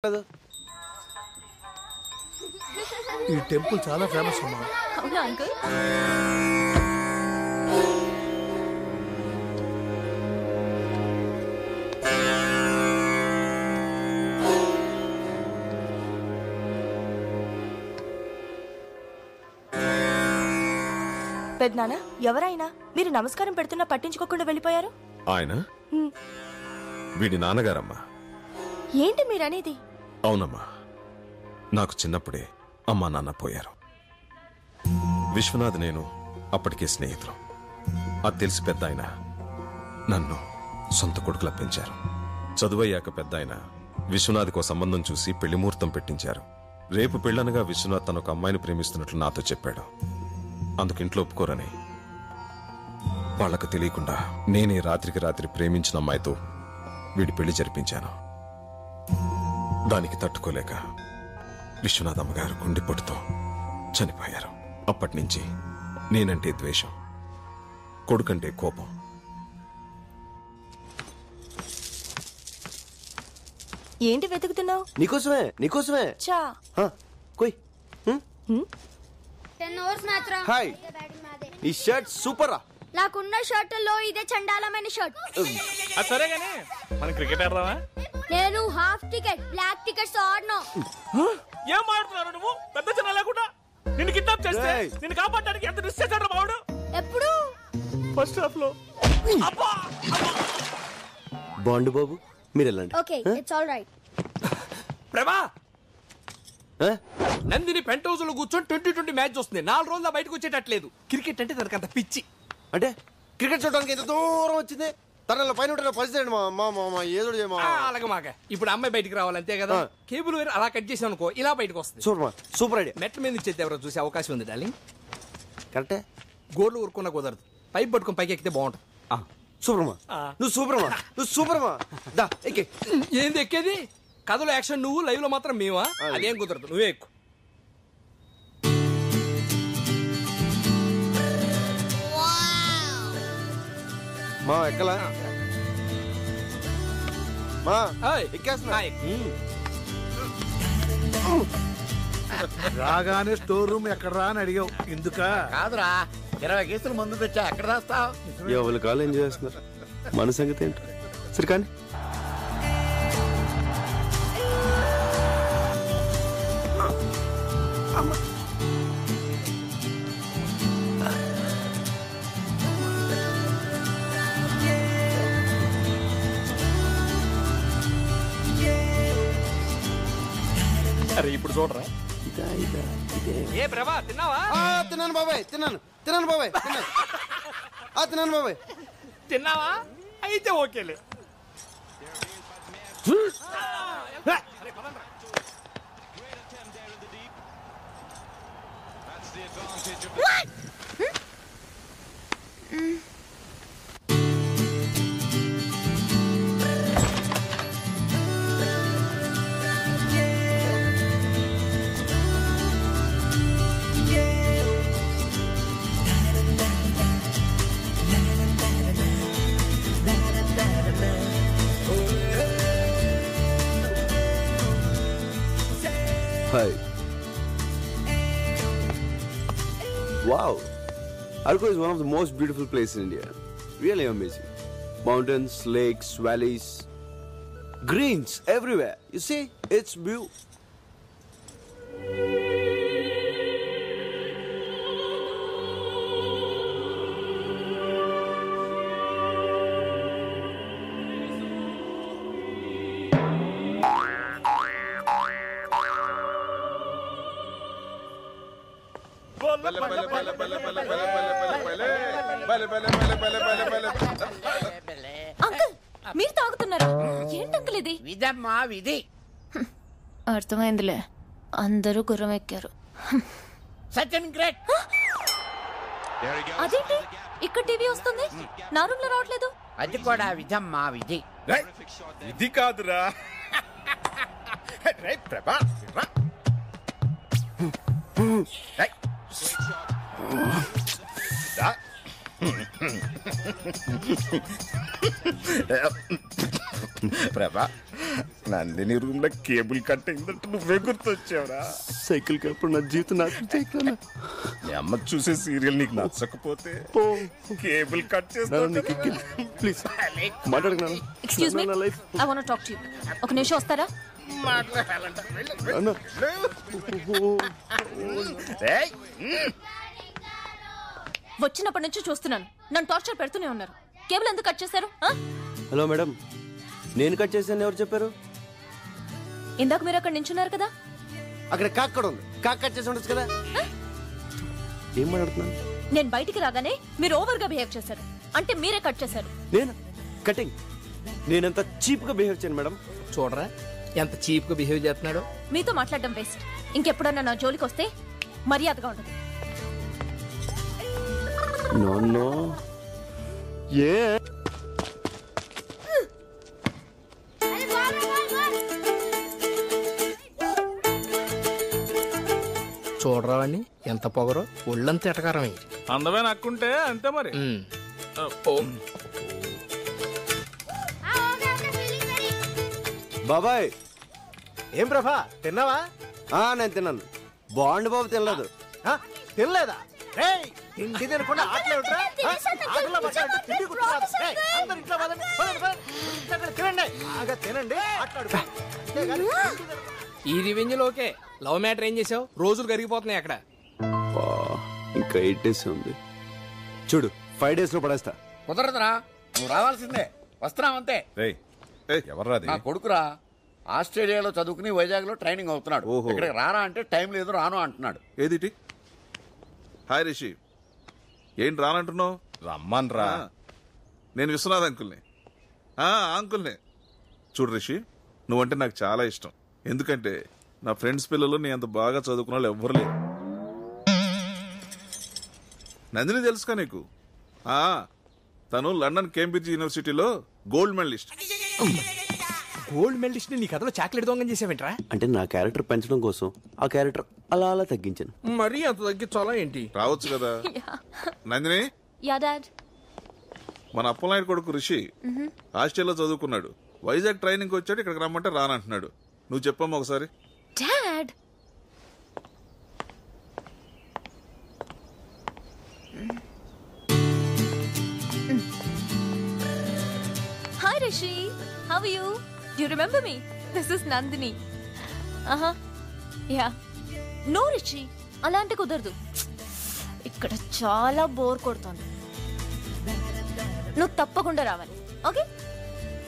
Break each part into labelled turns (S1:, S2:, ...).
S1: ఈ టెంపుల్ చాలా ఫేమస్ అమ్మా.
S2: అవునా అంకుల్? పెద్దనాన్న, ఎవరైనా మీరు నమస్కారం పెడుతున్నా పట్టించుకోకుండా వెళ్ళిపోయారు.
S3: ఆయన వీడి నాన్నగారమ్మా.
S2: ఏంటి మీరనేది?
S3: అవునమ్మా, నాకు చిన్నప్పుడే అమ్మా నాన్న పోయారు. విశ్వనాథ్ నేను అప్పటికే స్నేహితులు. అది తెలిసి పెద్ద ఆయన నన్ను సొంత కొడుకులా పెంచారు. చదువయ్యాక పెద్ద ఆయన విశ్వనాథ్కో సంబంధం చూసి పెళ్లి ముహూర్తం పెట్టించారు. రేపు పెళ్ళనగా విశ్వనాథ్ తన ఒక అమ్మాయిని ప్రేమిస్తున్నట్లు నాతో చెప్పాడు. అందుకు ఇంట్లో ఒప్పుకోరని వాళ్లకు తెలియకుండా నేనే రాత్రికి రాత్రి ప్రేమించిన అమ్మాయితో వీడి పెళ్లి జరిపించాను. దానికి తట్టుకోలేక విశ్వనాథ్ అమ్మగారు గుండెపోటుతో చనిపోయారు. అప్పటినుంచి నేనంటే ద్వేషం, కొడుకంటే కోపం.
S2: ఏంటి వెతుకుతున్నావు?
S1: నీకోసమే నీకోసమే.
S2: చా
S1: కోయ్.
S4: 10 ఓవర్స్ మ్యాచ్ రా.
S1: హాయ్, ఈ షర్ట్ సూపర్ రా.
S4: నాకున్న షర్టుల్లో ఇదే చండాలమైన షర్ట్.
S5: సరే గానీ మనం క్రికెట్ ఆడదామా?
S4: నేను హాఫ్ టికెట్, బ్లాక్ టికెట్స్ ఆడను.
S5: ఏం ఆడుతున్నారు నువ్వు? పెద్ద చిన్న లేకుండా నిన్ను కిడ్నాప్ చేస్తే నిన్ను కాపాడడానికి ఎంత రిస్క్ చేశాడు బావుడు.
S4: ఎప్పుడు?
S5: ఫస్ట్ హాఫ్ లో. అబ్బా
S1: బాండు బాబు, మీరు వెళ్ళండి.
S4: Okay, it's all right.
S6: ప్రభా, నందిని పెంట్ హౌస్ లో కూర్చొని 2020 మ్యాచ్ వస్తుంది. 4 రోజులు బయటకు వచ్చేటట్లేదు. క్రికెట్ అంటే తనకంత పిచ్చి.
S1: అంటే క్రికెట్ చూడడానికి ఎంత దూరం వచ్చింది. తనలో పైన ఉంటే పరిస్థితి ఏదో
S6: అలాగే మాక ఇప్పుడు అమ్మాయి బయటికి రావాలి అంతే కదా. కేబుల్ వేరు అలా కట్ చేసాం అనుకో, ఇలా బయటకు వస్తుంది.
S1: Super super idea.
S6: మెట్ల మీద ఇచ్చేది ఎవరో చూసే అవకాశం ఉంది డార్లింగ్.
S1: కరెక్టే.
S6: గోర్లు ఊరుకున్నా కుదరదు. పైప్ పట్టుకుని పైకి ఎక్కితే బాగుంటుంది.
S1: సూపర్మా, నువ్వు సూపర్మా, నువ్వు సూపర్మా. దా ఎక్కే.
S6: ఏంది ఎక్కేది? కథలో యాక్షన్ నువ్వు, లైవ్ లో మాత్రం మేమా? అదేం కుదరదు, నువ్వే ఎక్కు.
S1: మా ఎక్కలా మా
S6: ఏయ్,
S1: ఎక్కేస్తున్నా.
S7: రాగానే స్టోర్ రూమ్ ఎక్కడ రా అని అడిగావు. ఎందుక?
S8: కాదురా, 20 కేసులు మందు తెచ్చా. ఎక్కడ రాస్తావు?
S1: ఎవరి కాలు ఏం చేస్తున్నారు, మన సంగతి ఏంటి? సరే కానీ
S6: అరే ఇప్పుడు చూడరా. ఏ ప్రభా, తిన్నావా?
S1: తిన్నాను బాబాయ్, తిన్నాను బాబాయ్, తిన్నాను బాబాయ్.
S6: తిన్నావా? అయితే ఓకేలే.
S1: Hi. Wow. Arco is one of the most beautiful places in India. Really amazing. Mountains, lakes, valleys, greens everywhere. You see, it's beautiful.
S2: Uncle, మీరు తాగుతున్నారా? ఏంటి అంకుల్ ఇది?
S8: విధమ్మా విధి.
S2: అర్థమైందిలే, అందరూ గుర్రం ఎక్కారు.
S8: సచిన్ గ్రేట్.
S2: అదేంటి ఇక్కడ టీవీ వస్తుంది, నా రూమ్ లో రావట్లేదు?
S8: అది కూడా విధమ్మా విధి.
S5: ఇది కాదురా. ప్రభా
S9: ప్రభా
S3: నందిని రూమ్ లో కేబుల్ కట్ అయిందంటే నువ్వే గుర్తొచ్చావురా.
S1: సైకిల్ కప్పుడు నా జీవితం నాకు చేయగలనా?
S3: మీ అమ్మ చూసే సీరియల్ నీకు నచ్చకపోతే కేబుల్ కట్ చేస్తా.
S1: ప్లీజ్ మాట్లాడుకున్నాను.
S2: Excuse me, I want to talk to you. ఒక నిమిషం వస్తారా? వచ్చినప్పటి నుంచి చూస్తున్నాను, నన్ను టార్చర్ పెడుతూనే ఉన్నారు. కేబుల్ ఎందుకు కట్ చేశారు?
S1: హలో మేడం, నేను కట్ చేశాను ఎవరు చెప్పారు?
S2: ఇందాక మీరు అక్కడ నించున్నారు కదా.
S1: అక్కడ కాక్ కూడా ఉంది, కాక్ కట్ చేసి ఉండొచ్చు కదా. ఏం మాట్లాడుతున్నాను?
S2: నేను బయటికి రాగానే మీరు ఓవర్ గా బిహేవ్ చేశారు, అంటే మీరే కట్ చేశారు.
S1: నేను కటింగ్? నేనంత చీప్ గా బిహేవ్ చేయను మేడం.
S6: చూడరా ఎంత చీప్ గా బిహేవ్ చేస్తున్నాడు.
S2: మీతో మాట్లాడడం వేస్ట్. ఇంకెప్పుడన్నా నా జోలికి వస్తే మర్యాదగా ఉండదు.
S1: నో ఏ
S6: చూడరా వాడిని ఎంత పొగరో, ఒళ్ళంత ఎటకారమే.
S5: అందమే నక్కుంటే అంతే మరి.
S1: బాబాయ్.
S7: ఏం ప్రభా తిన్నావా?
S1: నేను తిన్నాను. బాండ్ బాబు తినలేదు.
S7: తినలేదా? తిండి తినకుండా ఆటలు ఏమిట్రా? ఆటల్లో పడ్డారంటే తిండి గుర్తురాదు. అందరూ ఇంట్లో పదండి, పదండి, పదండి. అక్కడ తినండి, బాగా తినండి, ఆటలాడుకో.
S6: ఈ రివెంజ్ లోకే లవ్ మ్యాటర్ ఏం చేసావు? రోజులు కరిగిపోతున్నాయి అక్కడ.
S1: ఇంకా 8 days ఉంది. చూడు 5 days లో పడేస్తా.
S8: కుదరదురా, నువ్వు రావాల్సిందే. వస్తున్నావంతే.
S3: ఎవర్రాది?
S8: నా కొడుకురా, ఆస్ట్రేలియాలో చదువుకుని వైజాగ్ లో ట్రైనింగ్ అవుతున్నాడు. ఇక్కడికి రారా అంటే టైం లేదు రాను అంటున్నాడు.
S3: ఏదిటి? హాయ్ రిషి, ఏంటి రానంటున్నావు? రమ్మన్ రా. నేను విశ్వనాథ్ అంకుల్ని. అంకుల్ని. చూడు రిషి, నువ్వంటే నాకు చాలా ఇష్టం. ఎందుకంటే నా ఫ్రెండ్స్ పిల్లలు నీ అంత బాగా చదువుకున్న వాళ్ళు ఎవ్వరు లేరు. నందిని తెలుసుకా నీకు? తను లండన్ కేంబ్రిడ్జ్ యూనివర్సిటీలో గోల్డ్ మెడలిస్ట్.
S6: గోల్డ్ మెడలిస్ట్ నీ కథలో చాక్లెట్ దొంగం చేసావేంట్రా?
S1: అంటే నా క్యారెక్టర్ పెంచడం కోసం ఆ క్యారెక్టర్ అలా అలా తగ్గించాను.
S6: మరీ అంత తగ్గించాలా ఏంటి?
S3: రావచ్చు కదా. Nandini,
S2: yeah dad.
S3: మన అప్పలనాయుడు కొడుకు రిషి ఆస్ట్రేలియాలో చదువుకున్నాడు. వైజాగ్ ట్రైనింగ్ వచ్చాడు, ఇక్కడికి రమ్మంటే రానంటున్నాడు. నువ్వు చెప్పమ్మా ఒకసారి.
S2: Dad, hi Rishi, how are you? Do you remember me? This is Nandini. Yeah. No Rishi, అలాంటి కుదరదు. ఇక్కడ చాలా బోర్ కొడుతోంది. నువ్వు తప్పకుండా రావాలి. Okay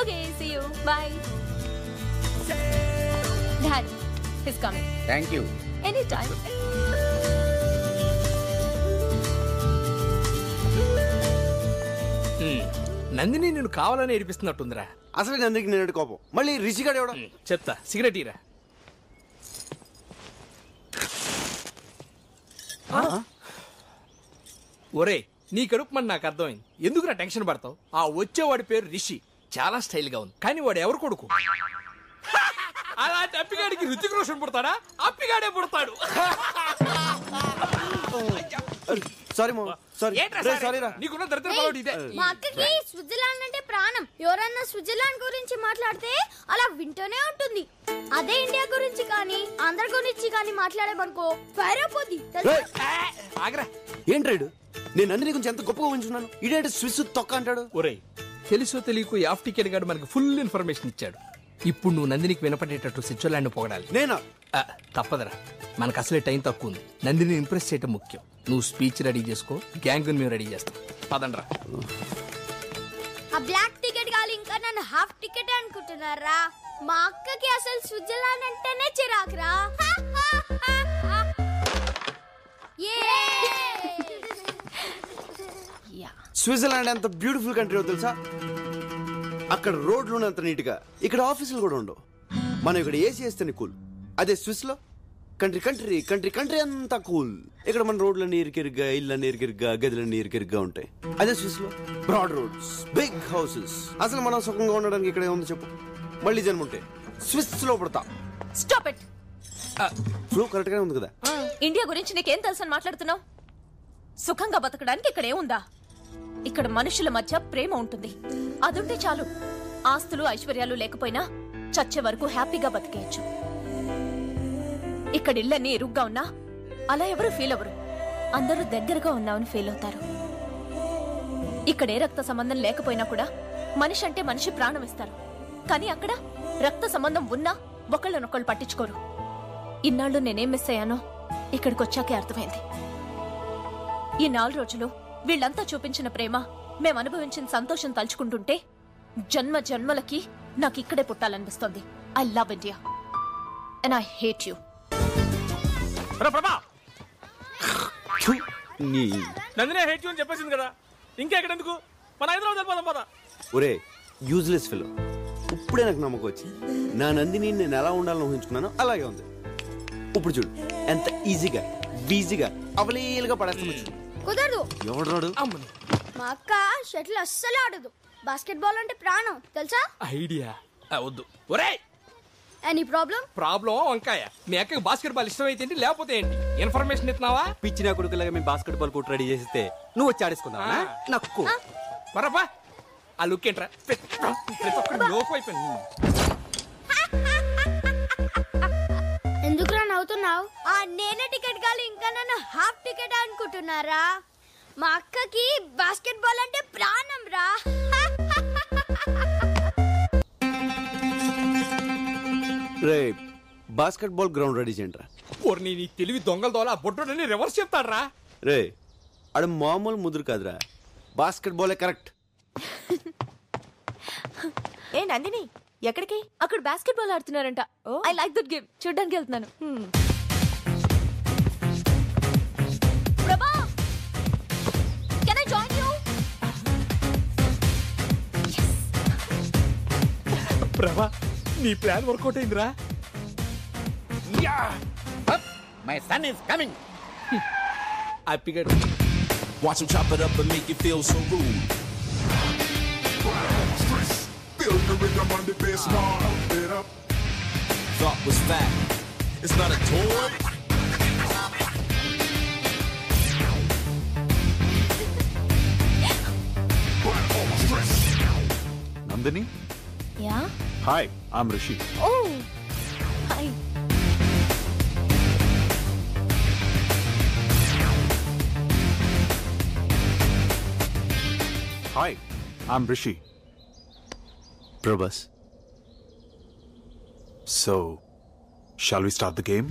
S2: okay, see you, bye. Dad, his coming.
S8: Thank you.
S2: Any time.
S6: Nandini నేను కావాలని ఏడిపిస్తున్నట్టుందిరా.
S1: అసలు నందికి నేను కోపం, మళ్ళీ రిషిగాడు ఎవడం?
S6: చెప్తా, సిగరెట్ ఇరా. ఒరే, నీ కడుపు మన నాకు అర్థమైంది. ఎందుకురా టెన్షన్ పడతావు? ఆ వచ్చేవాడి పేరు రిషి, చాలా స్టైల్ గా ఉంది. కానీ వాడు ఎవరు కొడుకు? అలాంటి అప్పిగాడికి రుచిక రోషన్ పుడతాడా? అప్పిగాడే పుడతాడు.
S1: Sorry sorry.
S6: నీకున్న దరిద్ర పడవడు ఇదే.
S4: మా అక్కకి స్విట్జర్లాండ్ అంటే ప్రాణం. ఎవరన్నా స్విట్జర్లాండ్ గురించి మాట్లాడితే అలా వింటూనే ఉంటుంది. అదే ఇండియా గురించి కానీ ఆంధ్ర గురించి కానీ మాట్లాడేమనుకో ఫైరైపోద్ది.
S6: ఆగరా.
S1: ఏంట్రాడు? నేను నందిని గురించి ఎంత గొప్పగా ఉంచున్నాను, ఇదేంటి స్విస్ తొక్క అంటాడు?
S6: ఒరేయ్, తెలుసో తెలియకు యాఫ్ టికెట్ గాడు మనకు ఫుల్ ఇన్ఫర్మేషన్ ఇచ్చాడు. ఇప్పుడు నువ్వు నందినికి వినపడేటట్టు స్విట్జర్లాండ్ పొగడాలి.
S1: నేనా?
S6: తప్పదరా, మనకు అసలే టైం తక్కువ ఉంది. నందిని ఇంప్రెస్ చేయటం ముఖ్యం. నువ్వు స్పీచ్ రెడీ చేసుకో, గ్యాంగ్ మేము రెడీ చేస్తాం. పదండ్రా.
S4: ఆ బ్లాక్ టికెట్ కాదు, ఇంకా నన్ను హాఫ్ టికెట్ అనుకుంటున్నారా? మా అక్కకి అసలు స్విట్జర్లాండ్ అంటేనే చిరాకురా.
S1: స్విట్జర్లాండ్ ఎంత బ్యూటిఫుల్ కంట్రీ తెలుసా? అక్కడ రోడ్లు ఉన్నంత నీట్ గా ఇక్కడ ఆఫీసులు కూడా ఉండవు. మనం ఇక్కడ ఏసీ వేస్తేనే కూల్. అదే స్విస్ లో కంట్రీ కంట్రీ కంట్రీ కంట్రీ అంతా కూల్. ఇక్కడ మన రోడ్లన్నీ ఇరికిరిగ్గా, ఇళ్ళన్నీ ఇరికిరిగ్గా, గదులన్నీ ఇరికిరిగ్గా ఉంటాయి. అదే స్విస్ లో బ్రాడ్ రోడ్స్, బిగ్ హౌసెస్. అసలు మనం సుఖంగా ఉండడానికి ఇక్కడ ఏముంది చెప్పు? మళ్ళీ జన్మ ఉంటే స్విస్ లో పడతా.
S2: Stop it.
S1: ఫ్లో కరెక్ట్ గానే ఉంది కదా?
S2: ఇండియా గురించి నీకేం తెలుసని మాట్లాడుతున్నావు? సుఖంగా బతకడానికి ఇక్కడ ఏముందా? ఇక్కడ మనుషుల మధ్య ప్రేమ ఉంటుంది. అదుంటే చాలు. ఆస్తులు ఐశ్వర్యాలు లేకపోయినా చచ్చే వరకు హ్యాపీగా బతికేయచ్చు. ఇక్కడ ఇళ్ళన్నీ ఇరుగ్గా ఉన్నా అలా ఎవరు ఫీల్ అవ్వరు. అందరూ దగ్గరగా ఉన్నామని ఫీల్ అవుతారు. ఇక్కడ ఏ రక్త సంబంధం లేకపోయినా కూడా మనిషి అంటే మనిషి ప్రాణం ఇస్తారు. కానీ అక్కడ రక్త సంబంధం ఉన్నా ఒకళ్ళనొకళ్ళు పట్టించుకోరు. ఇన్నాళ్ళు నేనేం మిస్ అయ్యానో ఇక్కడికి వచ్చాకే అర్థమైంది. ఈ 4 రోజులు వీళ్ళంతా చూపించిన ప్రేమ, మేం అనుభవించిన సంతోషం తలుచుకుంటుంటే జన్మ జన్మలకి నాకు ఇక్కడే పుట్టాలనిపిస్తోంది. I love India and I hate you.
S5: Prabha
S1: నీ
S5: నందిని హేట్ యూ అని చెప్పేసింది కదా, ఇంకా ఎక్కడెందుకు? మన హైదరాబాద్ వెళ్ళిపోదాం పద.
S1: ఒరే యూజ్లెస్ ఫెలో, ఇప్పుడే నాకు నమ్మకం వచ్చి నా నందిని నేను ఎలా ఉండాలని ఊహించుకున్నానో అలాగే ఉంది. ఇప్పుడు చూడు ఎంత ఈజీగా అవలీలుగా పడేస్తాను.
S4: కుదరదు.
S1: ఎవడు రాడు?
S4: మా అక్క షటిల్ అస్సలు ఆడదు. బాస్కెట్ బాల్ అంటే ప్రాణం తెలుసా?
S6: ఐడియా వద్దు. ఒరే
S4: ఎనీ
S6: ప్రాబ్లం వంకాయ. మీ అక్కకి బాస్కెట్ బాల్ ఇష్టం అయితే లేకపోతే ఏంటి? ఇన్ఫర్మేషన్ ఇస్తున్నావా?
S9: పిచ్చిన కొడుకులాగా మేము బాస్కెట్ బాల్ కోర్టు రెడీ చేస్తే నువ్వు వచ్చి ఆడేసుకుందావా? నక్కు
S6: మరబ్బా ఆ లుక్ ఏంట్రా? ప్రతి ఒక్కరు లోకం అయిపోయింది.
S4: ఎందుకురా నవ్వుతున్నావు? ఆ నేనే టికెట్ కాదు, ఇంకా నన్ను హాఫ్ టికెట్ అనుకుంటున్నారా? మా అక్కకి బాస్కెట్ బాల్ అంటే ప్రాణం రా.
S1: రే బాస్కెట్ బాల్ గ్రౌండ్ రెడీ చేయండి రా.
S6: నీ తెలివి దొంగల దోల బొడ్డోని రివర్స్ చెప్తాడ్రా.
S1: రే ఆడ మామూలు ముదురు కాదురా, బాస్కెట్ బాలే కరెక్ట్.
S2: ఏ నందిని ఎక్కడికి? అక్కడ బాస్కెట్ బాల్ ఆడుతున్నారంట. I like that game. చూడ్డానికి వెళ్తున్నాను. Prabha can I join you?
S6: Prabha నీ ప్లాన్ వర్కౌట్ అయిందిరా.
S8: My son is coming.
S6: హ్యాపీగా
S10: Watch him chop it up and make you feel so rude. Feel the rhythm on the bass, pump it up. Thought was fat. It's not a toy.
S11: Nandini?
S2: Yeah?
S11: Hi, I'm Rishi.
S2: Oh, hi.
S11: Hi, I'm Rishi.
S1: Prabhas.
S11: So, shall we start the game?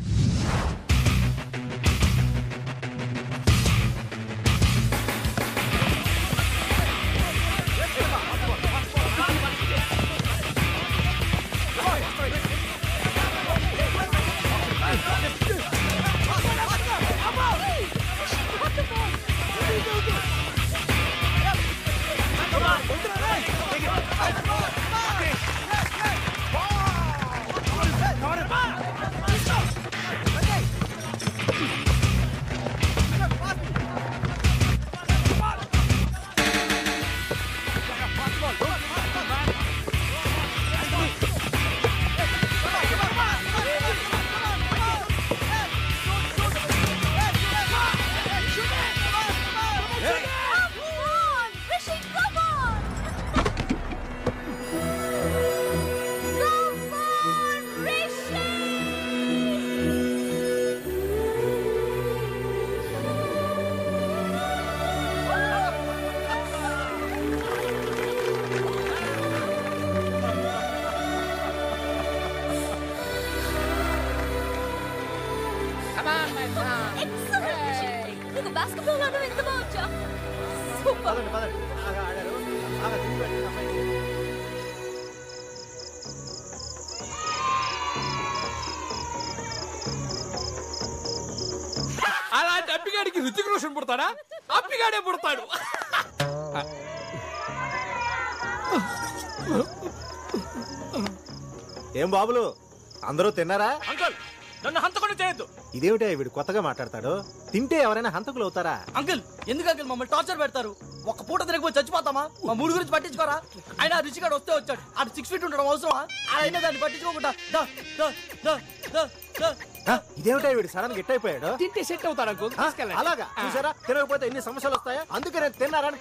S6: అలాంటి అప్పిగాడికి రుచిక రోషన్ పుడతాడా? అప్పిగాడే పుడతాడు.
S7: ఏం బాబులు అందరూ తిన్నారా?
S5: Uncle నన్ను హంతకుండా చేయొద్దు.
S7: ఇదేమిటా వీడు కొత్తగా మాట్లాడతాడు? తింటే ఎవరైనా హంతకులు అవుతారా?
S12: అంకుల్ ఎందుకు అంకుల్ మమ్మల్ని టార్చర్ పెడతారు? ఒక్క పూట తిరగపోయి చచ్చిపోతామా? మా మూడు గురించి పట్టించుకోరా? ఆయన రుచిగాడు వస్తే వచ్చాడు. అటు 6 feet ఉండడం అవసరమా? ఆయన దాన్ని పట్టించుకోకుండా
S7: ఇదేమిటా వీడు సడన్ గిట్ అయిపోయాడు?
S6: తింటే సెట్ అవుతాడు అంకుల్.
S7: అలాగా చూసారా? తినకపోతే ఎన్ని సమస్యలు వస్తాయా? అందుకే నేను తిన్నారని